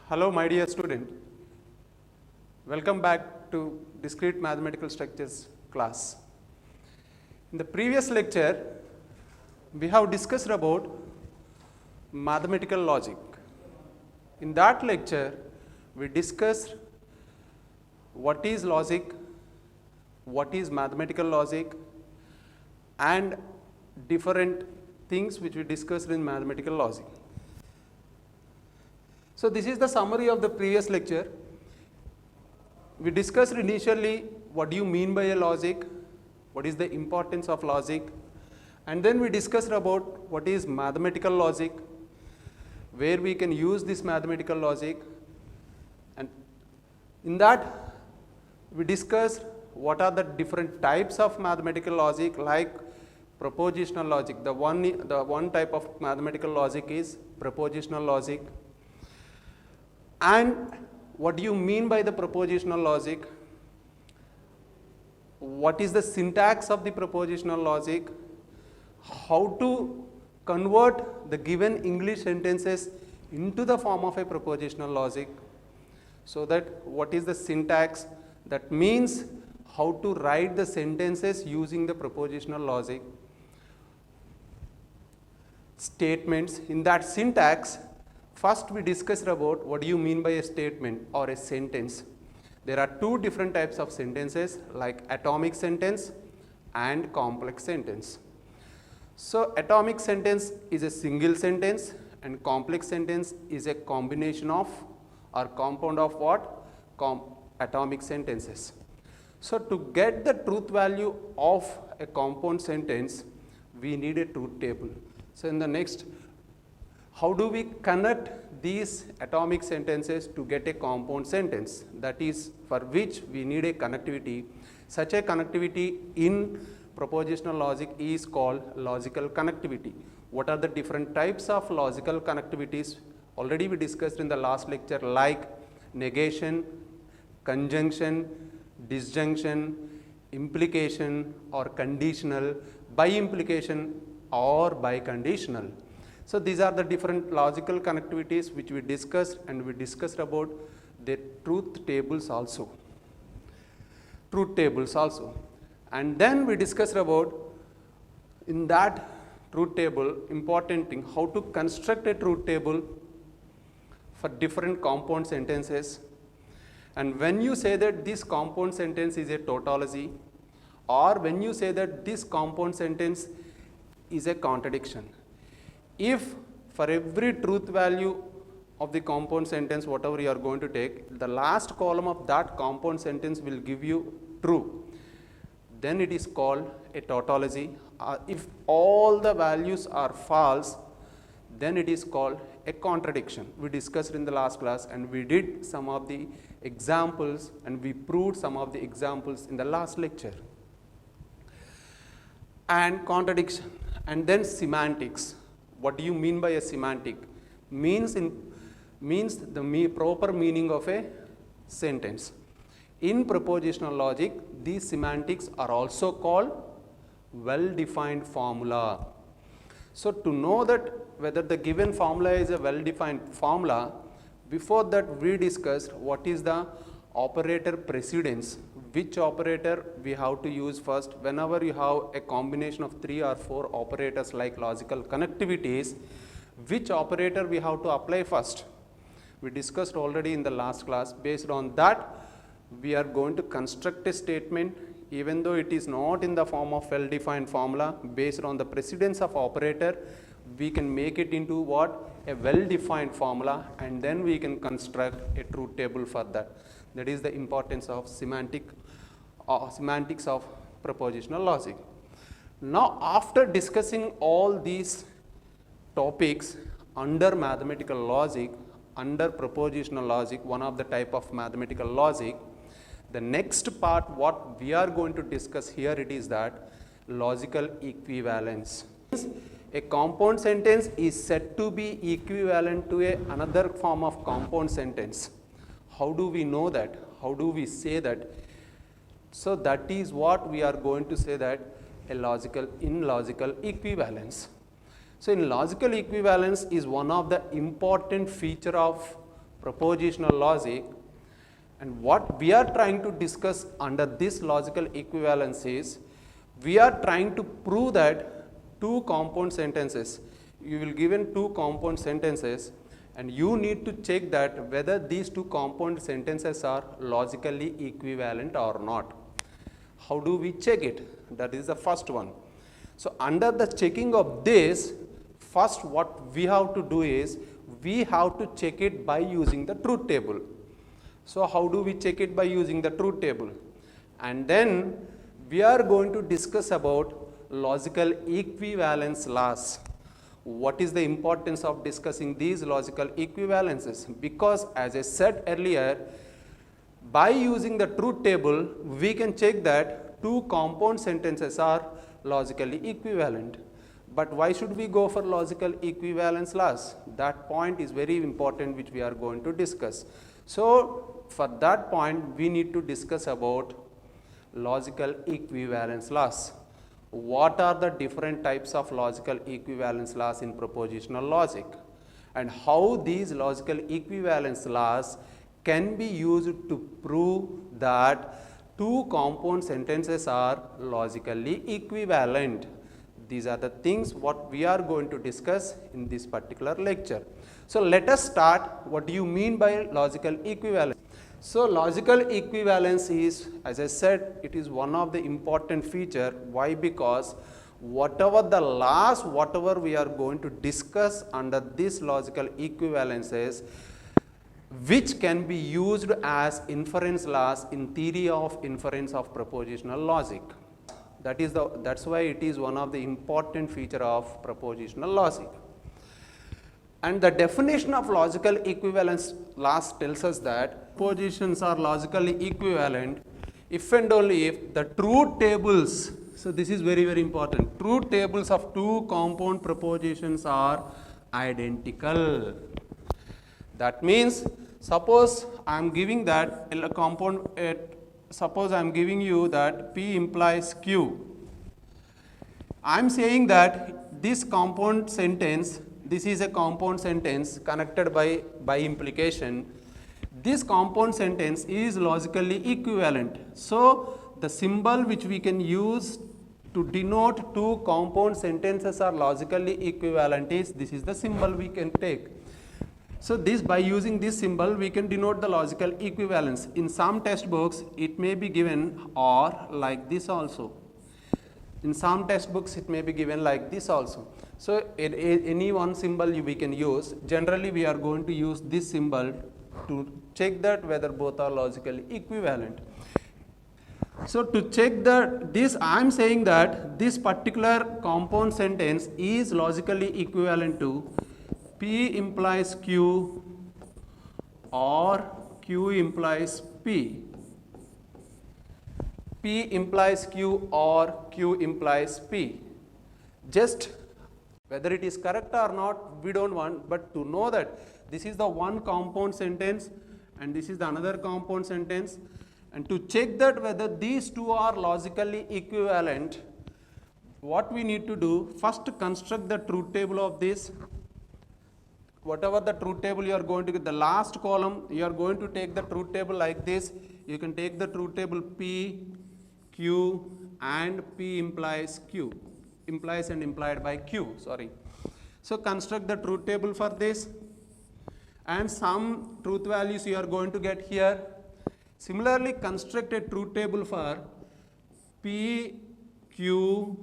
Hello, my dear student. Welcome back to Discrete Mathematical Structures class. In the previous lecture, we have discussed about mathematical logic. In that lecture, we discussed what is logic, what is mathematical logic, and different things which we discussed in mathematical logic. So this is the summary of the previous lecture. We discussed initially what do you mean by a logic, what is the importance of logic, and then we discussed about what is mathematical logic, where we can use this mathematical logic, and in that we discussed what are the different types of mathematical logic, like propositional logic. The one type of mathematical logic is propositional logic. And what do you mean by the propositional logic? What is the syntax of the propositional logic? How to convert the given English sentences into the form of a propositional logic? So that what is the syntax? That means how to write the sentences using the propositional logic. Statements. In that syntax, first we discussed about what do you mean by a statement or a sentence. There are two different types of sentences, like atomic sentence and complex sentence. So atomic sentence is a single sentence and complex sentence is a combination of or compound of what? Atomic sentences. So to get the truth value of a compound sentence, we need a truth table. So in the next, how do we connect these atomic sentences to get a compound sentence? That is for which we need a connectivity. Such a connectivity in propositional logic is called logical connectivity. What are the different types of logical connectivities? Already we discussed in the last lecture, like negation, conjunction, disjunction, implication or conditional, by implication or by conditional. So these are the different logical connectivities which we discussed, and we discussed about the truth tables also. And then we discussed about in that truth table, important thing, how to construct a truth table for different compound sentences. And when you say that this compound sentence is a tautology, or when you say that this compound sentence is a contradiction. If for every truth value of the compound sentence, whatever you are going to take, the last column of that compound sentence will give you true, then it is called a tautology. If all the values are false, then it is called a contradiction. We discussed in the last class, and we did some of the examples, and we proved some of the examples in the last lecture. And contradiction, and then semantics. What do you mean by a semantic? Means the proper meaning of a sentence. In propositional logic, these semantics are also called well-defined formula. So to know that whether the given formula is a well-defined formula, before that we discussed what is the operator precedence, which operator we have to use first. Whenever you have a combination of 3 or 4 operators like logical connectivities, which operator we have to apply first? We discussed already in the last class. Based on that, we are going to construct a statement, even though it is not in the form of well-defined formula. Based on the precedence of operator, we can make it into what? A well-defined formula, and then we can construct a truth table for that. That is the importance of semantics of propositional logic. Now, after discussing all these topics under mathematical logic, under propositional logic, one of the type of mathematical logic, the next part what we are going to discuss here, it is that logical equivalence. A compound sentence is said to be equivalent to another form of compound sentence. How do we know that? How do we say that? So that is what we are going to say, that in logical equivalence. So in logical equivalence is one of the important feature of propositional logic. And what we are trying to discuss under this logical equivalence is, we are trying to prove that two compound sentences, you will given two compound sentences, and you need to check that whether these two compound sentences are logically equivalent or not. How do we check it? That is the first one. So under the checking of this, first what we have to do is, we have to check it by using the truth table. So how do we check it? By using the truth table. And then we are going to discuss about logical equivalence laws. What is the importance of discussing these logical equivalences? Because as I said earlier, by using the truth table, we can check that two compound sentences are logically equivalent. But why should we go for logical equivalence laws? That point is very important, which we are going to discuss. So for that point, we need to discuss about logical equivalence laws. What are the different types of logical equivalence laws in propositional logic, and how these logical equivalence laws can be used to prove that two compound sentences are logically equivalent. These are the things what we are going to discuss in this particular lecture. So let us start. What do you mean by logical equivalence? So logical equivalence is, as I said, it is one of the important feature. Why? Because whatever the laws, whatever we are going to discuss under this logical equivalences, which can be used as inference laws in theory of inference of propositional logic. That's why it is one of the important feature of propositional logic. And the definition of logical equivalence laws tells us that propositions are logically equivalent if and only if the truth tables, so this is very, very important, truth tables of two compound propositions are identical. That means, suppose I am giving that a compound, suppose I am giving you that P implies Q. I am saying that this compound sentence, this is a compound sentence connected by implication. This compound sentence is logically equivalent. So the symbol which we can use to denote two compound sentences are logically equivalent is, this is the symbol we can take. So this, by using this symbol, we can denote the logical equivalence. In some textbooks, it may be given or like this also. In some textbooks, it may be given like this also. So any one symbol we can use. Generally, we are going to use this symbol to check that whether both are logically equivalent. So to check this, I am saying that this particular compound sentence is logically equivalent to P implies Q or Q implies P. P implies Q or Q implies P. Just whether it is correct or not, we don't want, but to know that this is the one compound sentence and this is the another compound sentence, and to check that whether these two are logically equivalent, what we need to do, first construct the truth table of this. Whatever the truth table you are going to get, the last column, you are going to take the truth table like this. You can take the truth table P, Q, and P implies Q, implies and implied by Q, sorry. So construct the truth table for this, and some truth values you are going to get here. Similarly, construct a truth table for P, Q,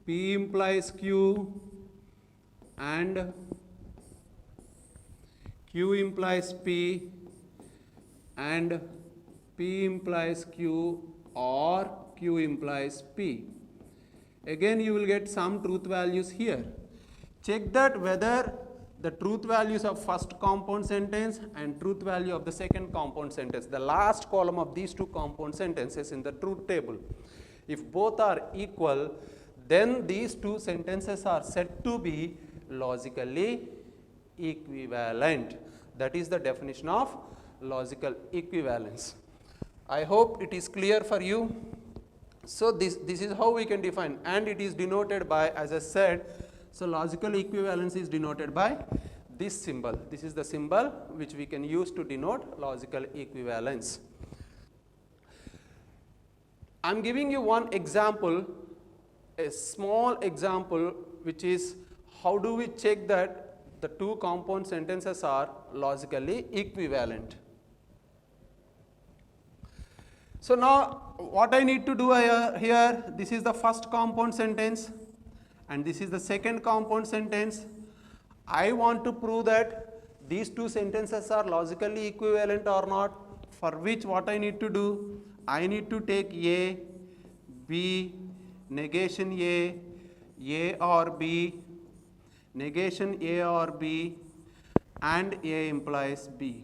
P implies Q, and Q implies P, and P implies Q or Q implies P. Again, you will get some truth values here. Check that whether the truth values of first compound sentence and truth value of the second compound sentence, the last column of these two compound sentences in the truth table, if both are equal, then these two sentences are said to be logically equivalent. That is the definition of logical equivalence. I hope it is clear for you. So this is how we can define, and it is denoted by, as I said, so logical equivalence is denoted by this symbol. This is the symbol which we can use to denote logical equivalence. I am giving you one example, a small example, which is how do we check that the two compound sentences are logically equivalent. So now what I need to do here, this is the first compound sentence and this is the second compound sentence. I want to prove that these two sentences are logically equivalent or not, for which what I need to do, I need to take A, B, negation A or B, negation A or B, and A implies B.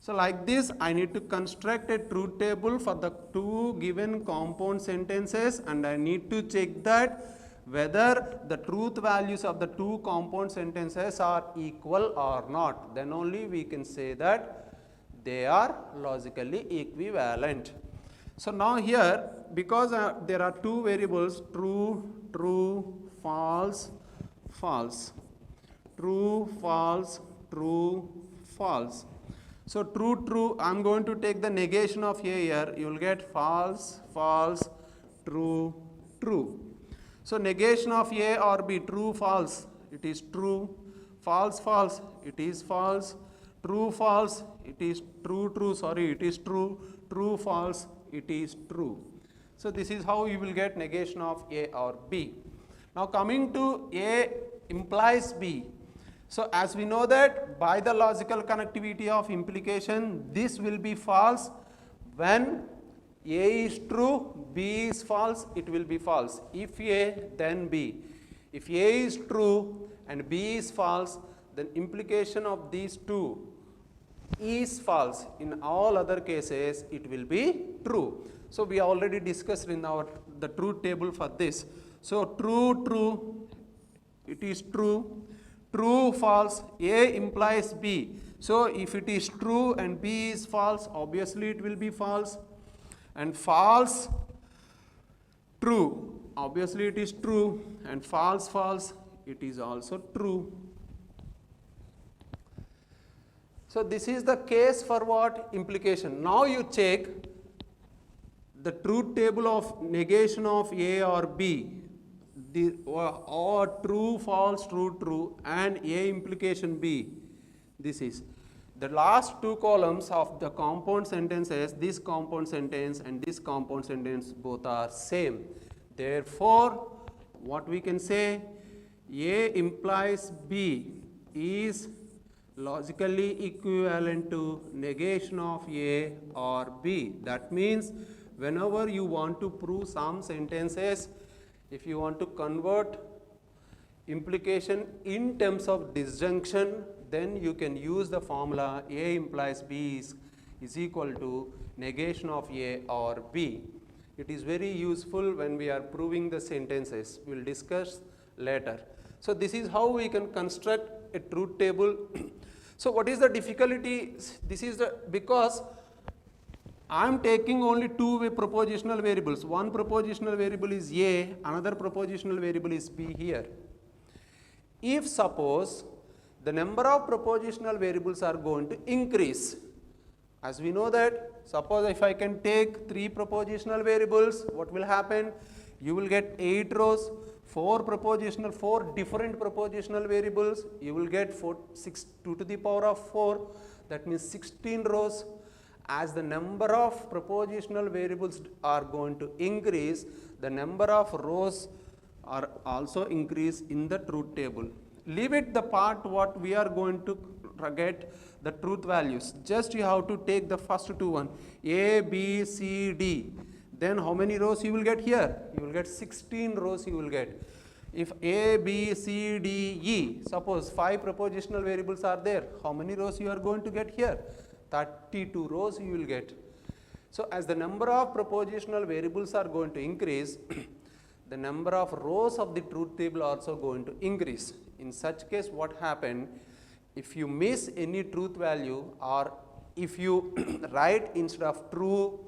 So like this, I need to construct a truth table for the two given compound sentences, and I need to check that whether the truth values of the two compound sentences are equal or not. Then only we can say that they are logically equivalent. So now here, because there are two variables, true, true, false, false, true, false, true, false. So true, true, I am going to take the negation of A here, you will get false, false, true, true. So negation of A or B, true, false, it is true, false, false, it is false, true, false, it is true, true, sorry, it is true, true, false, it is true. So this is how you will get negation of A or B. Now coming to A implies B. So as we know that by the logical connectivity of implication, this will be false. When A is true, B is false, it will be false. If A, then B. If A is true and B is false, then implication of these two is false. In all other cases, it will be true. So we already discussed in the truth table for this. So true, true, it is true. True, false, A implies B. So if it is true and B is false, obviously it will be false. And false, true, obviously it is true. And false, false, it is also true. So this is the case for what? Implication. Now you check the truth table of negation of A or B. Or true, false, true, true, and A implication B. This is the last two columns of the compound sentences. This compound sentence and this compound sentence both are same. Therefore, what we can say, A implies B is logically equivalent to negation of A or B. That means whenever you want to prove some sentences, if you want to convert implication in terms of disjunction, then you can use the formula A implies B is equal to negation of A or B. It is very useful when we are proving the sentences. We will discuss later. So this is how we can construct a truth table. So what is the difficulty? This is because I am taking only two propositional variables. One propositional variable is A, another propositional variable is B here. If suppose the number of propositional variables are going to increase, as we know that, suppose if I can take three propositional variables, what will happen? You will get 8 rows, 4 different propositional variables, you will get 2 to the power of 4, that means 16 rows. As the number of propositional variables are going to increase, the number of rows are also increase in the truth table. Leave it the part what we are going to get the truth values. Just you have to take the first two one, A, B, C, D. Then how many rows you will get here? You will get 16 rows you will get. If A, B, C, D, E, suppose 5 propositional variables are there, how many rows you are going to get here? 32 rows you will get. So as the number of propositional variables are going to increase, the number of rows of the truth table also going to increase. In such case, what happened? If you miss any truth value, or if you write instead of true,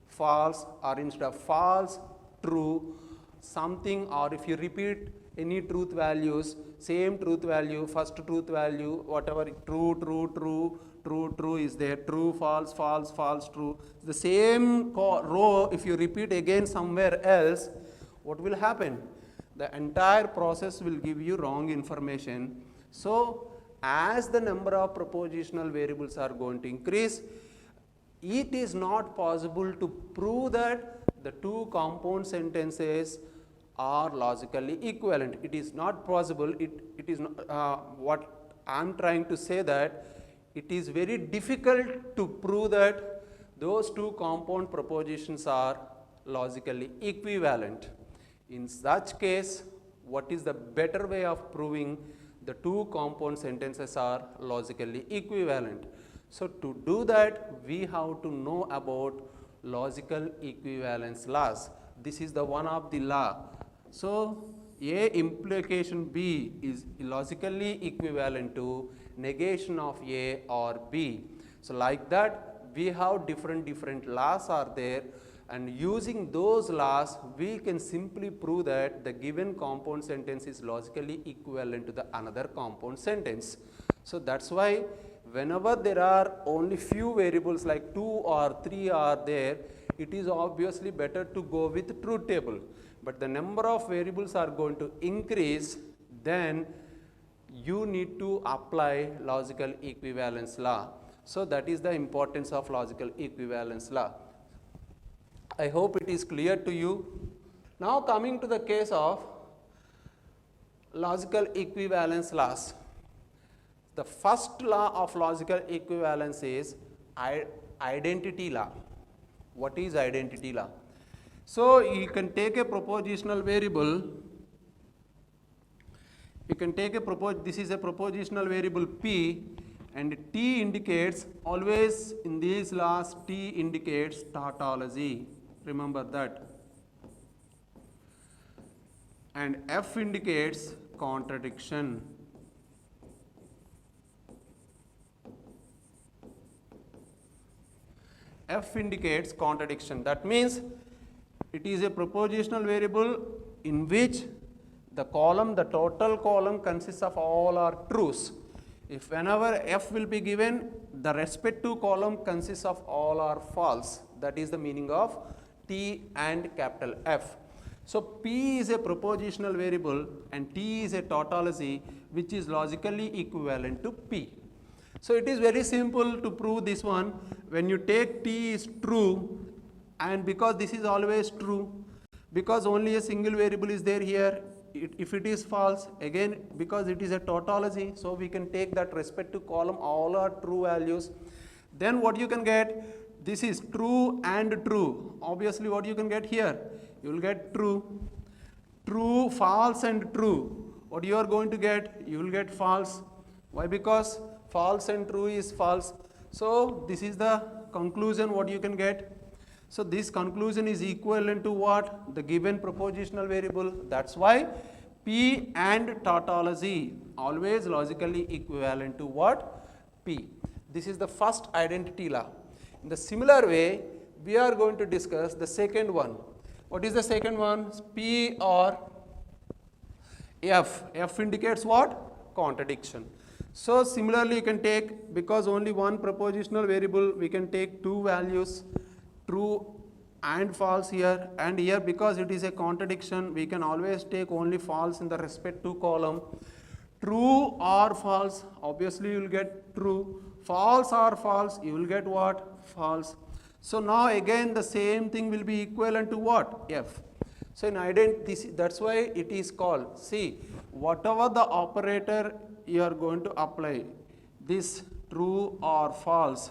false, or instead of false, true, something, or if you repeat any truth values, same truth value, first truth value, whatever, true, true, true, true, true is there, true, false, false, false, true. The same row, if you repeat again somewhere else, what will happen? The entire process will give you wrong information. So, as the number of propositional variables are going to increase, it is not possible to prove that the two compound sentences are logically equivalent. It is not possible. It is not, what I am trying to say, that it is very difficult to prove that those two compound propositions are logically equivalent. In such case, what is the better way of proving the two compound sentences are logically equivalent? So, to do that, we have to know about logical equivalence laws. This is the one of the law. So, A implication B is logically equivalent to negation of A or B. So, like that, we have different laws are there, and using those laws, we can simply prove that the given compound sentence is logically equivalent to the another compound sentence. So, that is why whenever there are only few variables like 2 or 3 are there, it is obviously better to go with truth table. But the number of variables are going to increase, then you need to apply logical equivalence law. So, that is the importance of logical equivalence law. I hope it is clear to you. Now, coming to the case of logical equivalence laws. The first law of logical equivalence is identity law. What is identity law? So, you can take a propositional variable, this is a propositional variable P, and T indicates, always in these laws T indicates tautology, remember that, and F indicates contradiction. F indicates contradiction. That means it is a propositional variable in which the column, the total column consists of all are truths. If whenever F will be given, the respective column consists of all are false. That is the meaning of T and capital F. So, P is a propositional variable and T is a tautology which is logically equivalent to P. So, it is very simple to prove this one. When you take T is true, and because this is always true, because only a single variable is there here, if it is false, again because it is a tautology, so we can take that respective column, all are true values. Then what you can get, this is true and true. Obviously what you can get here, you will get true, true, false and true. What you are going to get, you will get false. Why? Because false and true is false. So, this is the conclusion what you can get. So, this conclusion is equivalent to what? The given propositional variable. That is why P and tautology always logically equivalent to what? P. This is the first identity law. In the similar way, we are going to discuss the second one. What is the second one? P or F. F indicates what? Contradiction. So, similarly you can take, because only one propositional variable, we can take two values, true and false here, and here because it is a contradiction, we can always take only false in the respective column. True or false, obviously you will get true. False or false, you will get what? False. So, now again the same thing will be equivalent to what? F. So, in identity, that is why it is called, see, whatever the operator you are going to apply, this true or false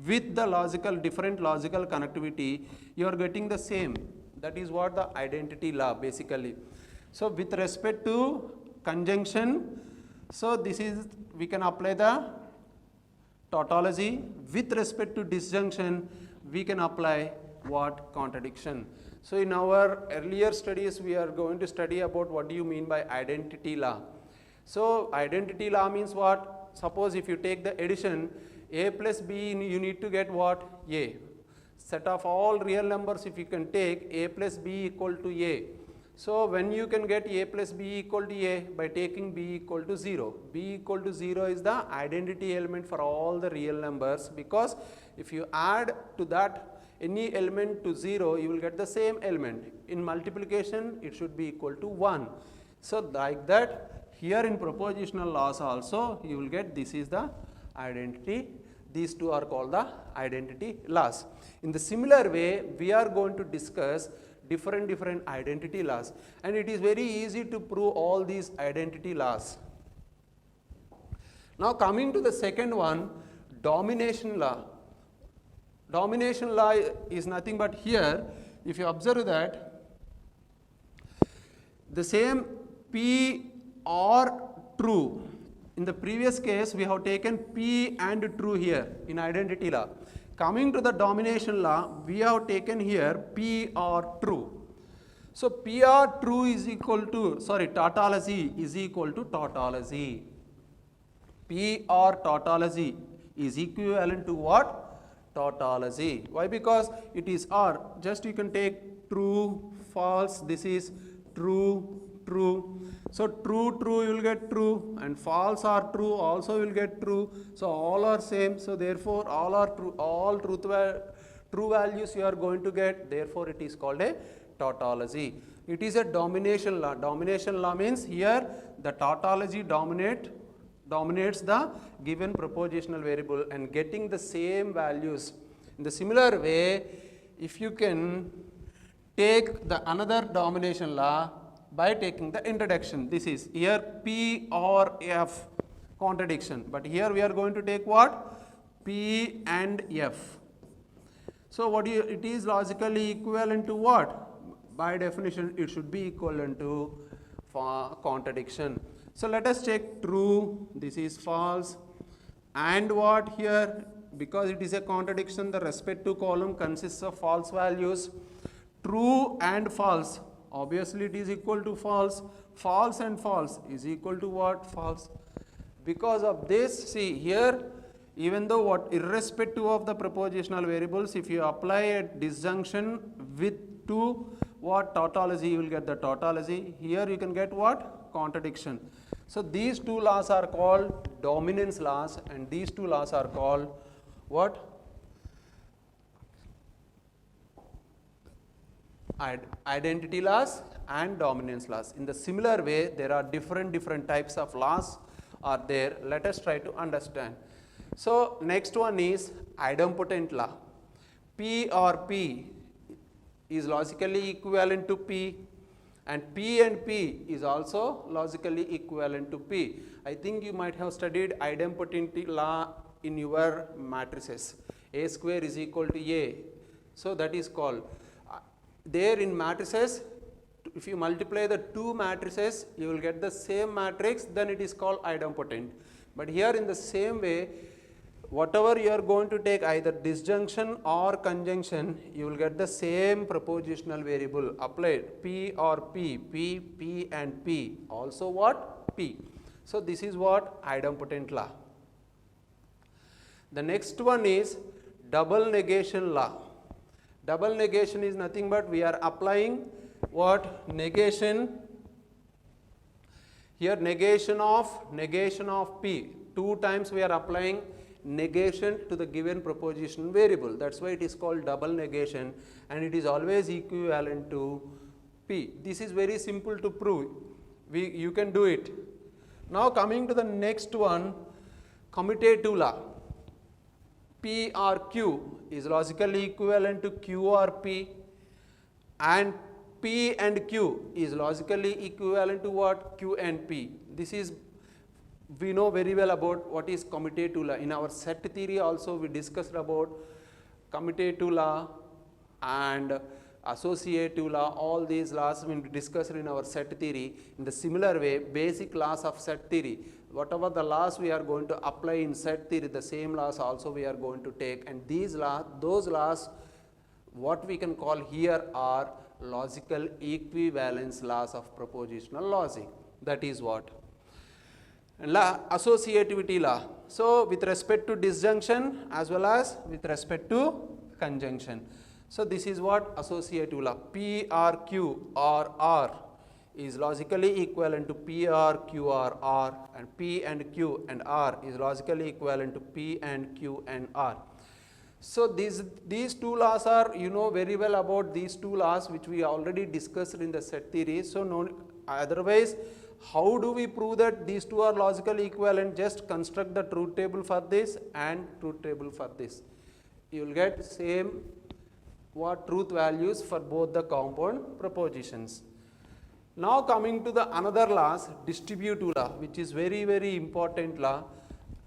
with the logical, different logical connectivity, you are getting the same. That is what the identity law basically. So, with respect to conjunction, so this is, we can apply the tautology. With respect to disjunction, we can apply what? Contradiction. So, in our earlier studies, we are going to study about what do you mean by identity law. So, identity law means what? Suppose if you take the addition, A plus B, you need to get what? A. Set of all real numbers, if you can take A plus B equal to A. So when you can get a plus b equal to a by taking b equal to 0. B equal to 0 is the identity element for all the real numbers, because if you add to that any element to 0, you will get the same element. In multiplication, it should be equal to 1. So like that, here in propositional laws also, you will get this is the identity. These two are called the identity laws. In the similar way, we are going to discuss different identity laws, and it is very easy to prove all these identity laws. Now coming to the second one, domination law. Domination law is nothing but here, if you observe that the same P or true. In the previous case, we have taken P and true here in identity law. Coming to the domination law, we have taken here P or true. So P or true is equal to, tautology is equal to tautology. P or tautology is equivalent to what? Tautology. Why? Because it is or. Just you can take true, false, this is true, true. So true, true, you will get true, and false or true also will get true. So all are same. So therefore all are true, all true values you are going to get. Therefore it is called a tautology. It is a domination law. Domination law means here the tautology dominates the given propositional variable and getting the same values. In the similar way, if you can take the another domination law by taking the introduction, this is here P or F contradiction, but here we are going to take what? P and F. So what it is logically equivalent to what? By definition, it should be equivalent to contradiction. So let us check true, this is false, and what here, because it is a contradiction, the respective column consists of false values. True and false, obviously it is equal to false. False and false is equal to what? False. Because of this, see here, even though what, irrespective of the propositional variables, if you apply a disjunction with two, what tautology, you will get the tautology. Here you can get what? Contradiction. So these two laws are called dominance laws, and these two laws are called what? Identity laws and dominance laws. In the similar way, there are different types of laws are there. Let us try to understand. So next one is idempotent law. P or P is logically equivalent to P, and P and P is also logically equivalent to P. I think you might have studied idempotent law in your matrices. A square is equal to A. So that is called, there in matrices, if you multiply the two matrices, you will get the same matrix, then it is called idempotent. But here in the same way, whatever you are going to take, either disjunction or conjunction, you will get the same propositional variable applied. P or P, P, P and P, also what? P. So this is what? Idempotent law. The next one is double negation law. Double negation is nothing but we are applying what? Negation. Here negation of P. Two times we are applying negation to the given proposition variable. That's why it is called double negation, and it is always equivalent to P. This is very simple to prove. You can do it. Now coming to the next one, commutative law. P or Q is logically equivalent to Q or P, and P and Q is logically equivalent to what? Q and P. This is, we know very well about what is commutative law. In our set theory also we discussed about commutative law and associative law. All these laws we discussed in our set theory. In the similar way, basic laws of set theory, whatever the laws we are going to apply in set theory, the same laws also we are going to take, and these laws, those laws, what we can call here are logical equivalence laws of propositional logic. That is what? Law, associativity law. So with respect to disjunction as well as with respect to conjunction. So this is what? Associative law. P or Q or R is logically equivalent to PR, QR, R, and P and Q and R is logically equivalent to P and Q and R. So these two laws are, you know very well about these two laws which we already discussed in the set theory. So no, otherwise, how do we prove that these two are logically equivalent? Just construct the truth table for this and truth table for this. You will get same what truth values for both the compound propositions. Now coming to the another laws, distributive law, which is very important law,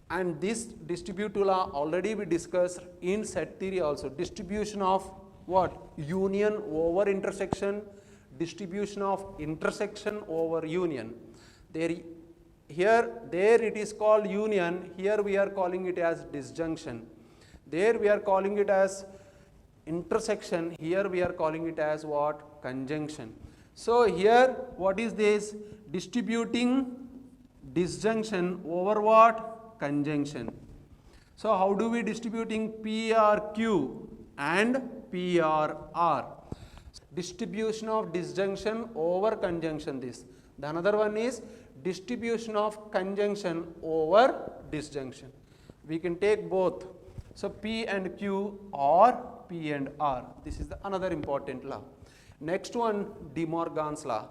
and this distributive law already we discussed in set theory also. Distribution of what? Union over intersection, distribution of intersection over union. There it is called union, here we are calling it as disjunction. There we are calling it as intersection, here we are calling it as what? Conjunction. So here what is this? Distributing disjunction over what? Conjunction. So how do we distributing PRQ and PRR? Distribution of disjunction over conjunction this. The another one is distribution of conjunction over disjunction. We can take both. So P and Q or P and R. This is the another important law. Next one, De Morgan's law,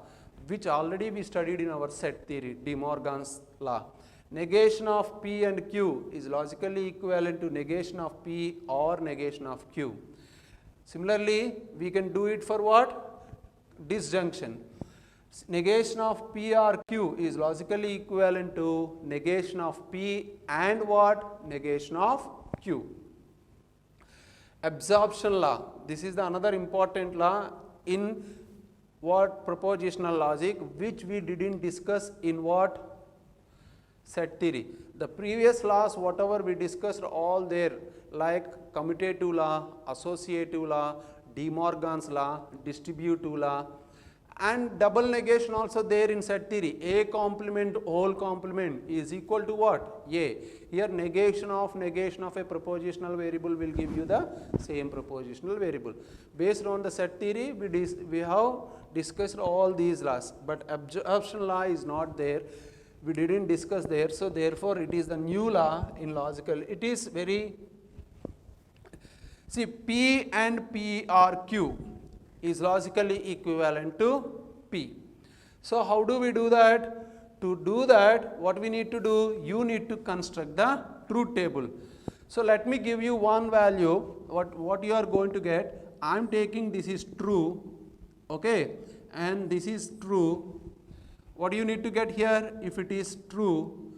which already we studied in our set theory, De Morgan's law. Negation of P and Q is logically equivalent to negation of P or negation of Q. Similarly, we can do it for what? Disjunction. Negation of P or Q is logically equivalent to negation of P and what? Negation of Q. Absorption law. This is the another important law in what? Propositional logic, which we didn't discuss in what? Set theory. The previous laws, whatever we discussed, all there, like commutative law, associative law, De Morgan's law, distributive law, and double negation also there in set theory. A complement, whole complement is equal to what? A. Here negation of a propositional variable will give you the same propositional variable. Based on the set theory, we have discussed all these laws, but absorption law is not there. We didn't discuss there, so therefore it is the new law in logical. It is very, see, P and P or Q is logically equivalent to P. So how do we do that? To do that, what we need to do? You need to construct the truth table. So let me give you one value, what you are going to get. I am taking this is true, okay, and this is true. What do you need to get here? If it is true,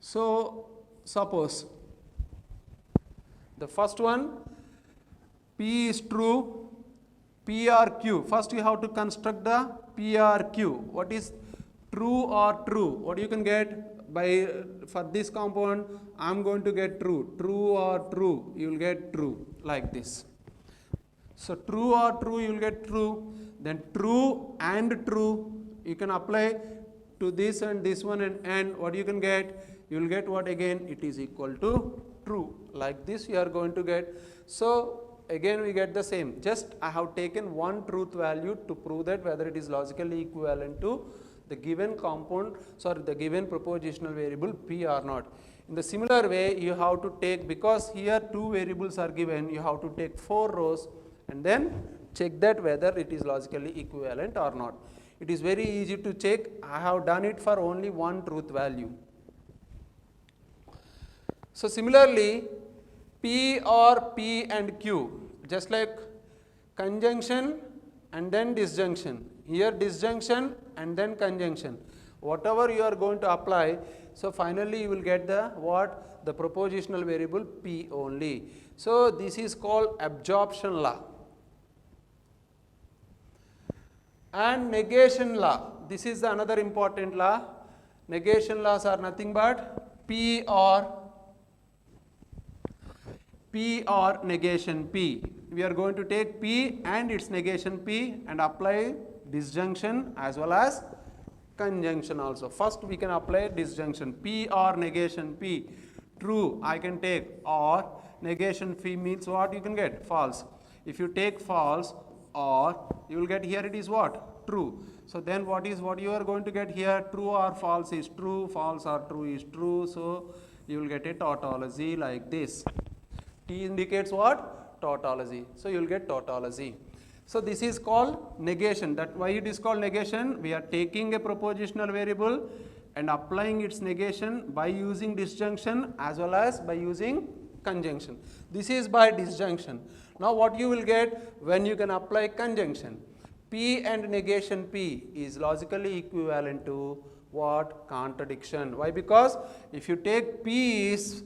so suppose the first one, P is true, PRQ. First you have to construct the PRQ. What is true or true? What you can get by for this compound? I am going to get true. True or true? You will get true like this. So true or true, you will get true. Then true and true, you can apply to this and this one, and what you can get? You will get what again? It is equal to true. Like this you are going to get. So again we get the same. Just I have taken one truth value to prove that whether it is logically equivalent to the given compound, the given propositional variable P or not. In the similar way, you have to take, because here two variables are given, you have to take 4 rows and then check that whether it is logically equivalent or not. It is very easy to check. I have done it for only one truth value. So similarly, P or P and Q, just like conjunction and then disjunction. Here disjunction and then conjunction. Whatever you are going to apply, so finally you will get the what? The propositional variable P only. So this is called absorption law. And negation law. This is another important law. Negation laws are nothing but P or negation P. We are going to take P and its negation P and apply disjunction as well as conjunction also. First we can apply disjunction. P or negation P. True I can take, or negation P means what? You can get false. If you take false, or you will get here it is what? True. So then what you are going to get here? True or false is true, false or true is true. So you will get a tautology like this. T indicates what? Tautology. So you will get tautology. So this is called negation. That why it is called negation? We are taking a propositional variable and applying its negation by using disjunction as well as by using conjunction. This is by disjunction. Now what you will get when you can apply conjunction? P and negation P is logically equivalent to what? Contradiction. Why? Because if you take P is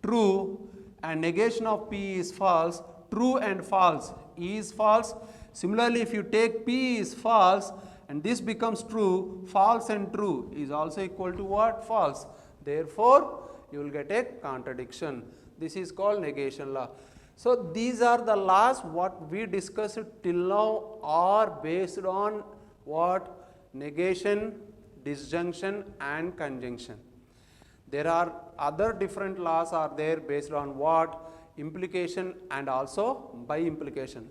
true and negation of P is false, true and false is false. Similarly, if you take P is false and this becomes true, false and true is also equal to what? False. Therefore, you will get a contradiction. This is called negation law. So these are the laws what we discussed till now are based on what? Negation, disjunction and conjunction. There are other different laws are there based on what? Implication and also by implication.